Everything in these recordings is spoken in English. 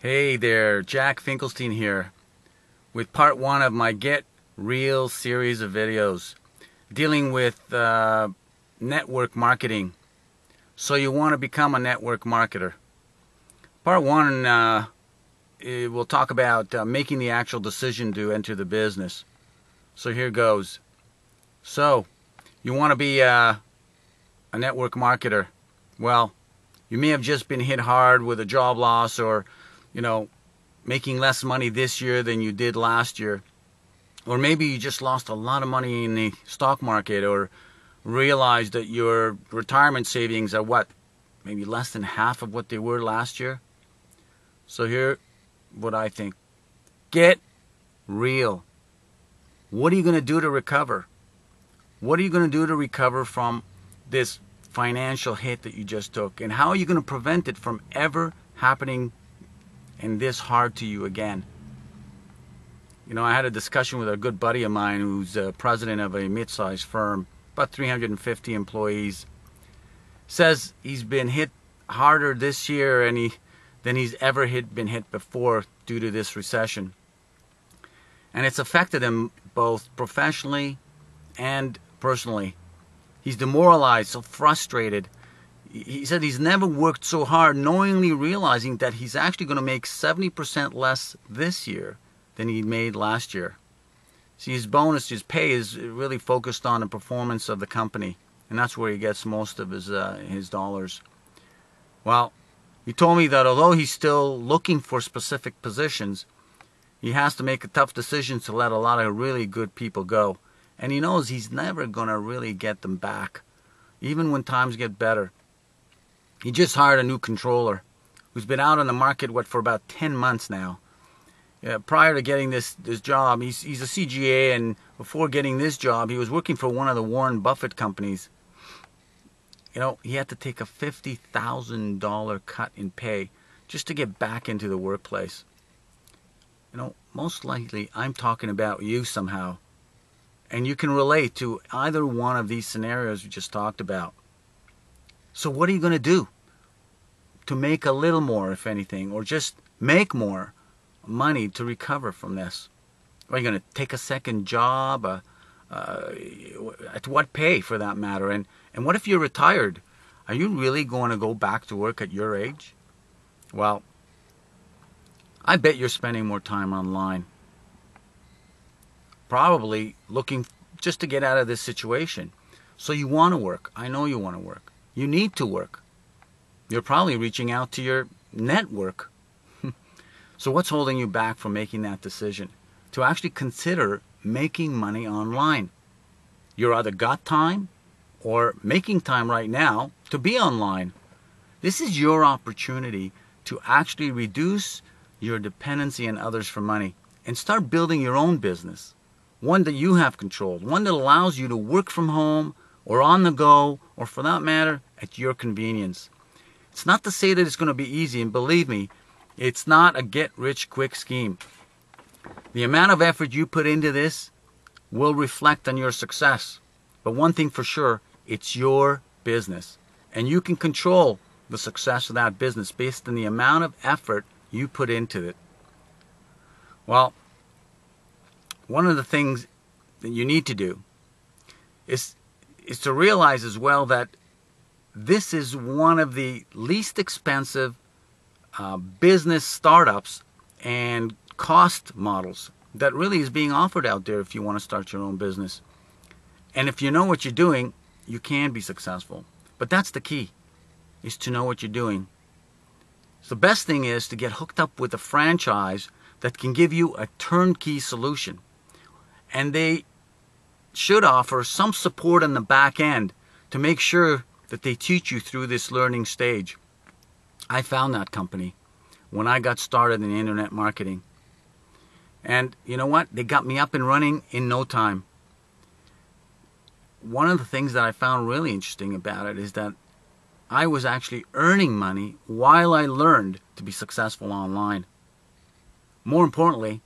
Hey there, Jack Finkelstein here with part one of my Get Real series of videos dealing with network marketing. So you want to become a network marketer. Part one, we'll talk about making the actual decision to enter the business. So here goes. So you want to be a network marketer. Well, you may have just been hit hard with a job loss, or making less money this year than you did last year. Or maybe you just lost a lot of money in the stock market, or realized that your retirement savings are maybe less than half of what they were last year. So here, what I think. Get real. What are you going to do to recover? What are you going to do to recover from this financial hit that you just took? And how are you going to prevent it from ever happening and this hard to you again? I had a discussion with a good buddy of mine who's president of a mid-sized firm, about 350 employees. Says he's been hit harder this year than he's ever been hit before due to this recession. And it's affected him both professionally and personally. He's demoralized, so frustrated. He said he's never worked so hard, knowingly realizing that he's actually going to make 70% less this year than he made last year. See, his bonus, his pay is really focused on the performance of the company, and that's where he gets most of his dollars. Well, he told me that although he's still looking for specific positions, he has to make a tough decision to let a lot of really good people go. And he knows he's never going to really get them back, even when times get better. He just hired a new controller who's been out on the market for about 10 months now. Prior to getting this job, he's a CGA, and before getting this job, he was working for one of the Warren Buffett companies. He had to take a $50,000 cut in pay just to get back into the workplace. Most likely I'm talking about you somehow. And you can relate to either one of these scenarios we just talked about. So what are you going to do to make a little more, if anything, or just make more money to recover from this? Are you going to take a second job? At what pay, for that matter? And what if you're retired? Are you really going to go back to work at your age? Well, I bet you're spending more time online. Probably looking just to get out of this situation. So you want to work. I know you want to work. You need to work. You're probably reaching out to your network. So what's holding you back from making that decision to actually consider making money online? You either got time or making time right now to be online. This is your opportunity to actually reduce your dependency on others for money and start building your own business. One that you have controlled, one that allows you to work from home or on the go, or for that matter, at your convenience. It's not to say that it's going to be easy, and believe me, it's not a get-rich-quick scheme. The amount of effort you put into this will reflect on your success. But one thing for sure, it's your business, and you can control the success of that business based on the amount of effort you put into it. Well, one of the things that you need to do is to realize as well that this is one of the least expensive business startups and cost models that really is being offered out there if you want to start your own business. And if you know what you're doing, you can be successful. But that's the key, is to know what you're doing. So the best thing is to get hooked up with a franchise that can give you a turnkey solution. And they should offer some support on the back end to make sure that they teach you through this learning stage. I found that company when I got started in internet marketing. And you know what? They got me up and running in no time. One of the things that I found really interesting about it is that I was actually earning money while I learned to be successful online. More importantly,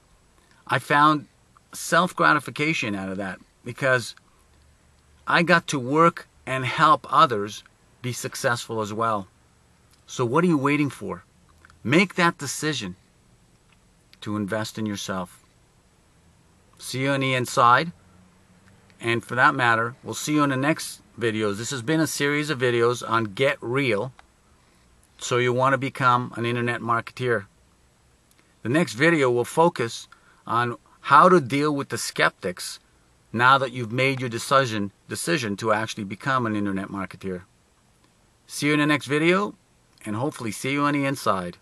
I found self-gratification out of that, because I got to work and help others be successful as well. So what are you waiting for? Make that decision. to invest in yourself. See you on the inside. And for that matter, we'll see you in the next videos. This has been a series of videos on Get Real. So you want to become an internet marketeer. The next video will focus on how to deal with the skeptics now that you've made your decision to actually become an internet marketeer. See you in the next video, and hopefully see you on the inside.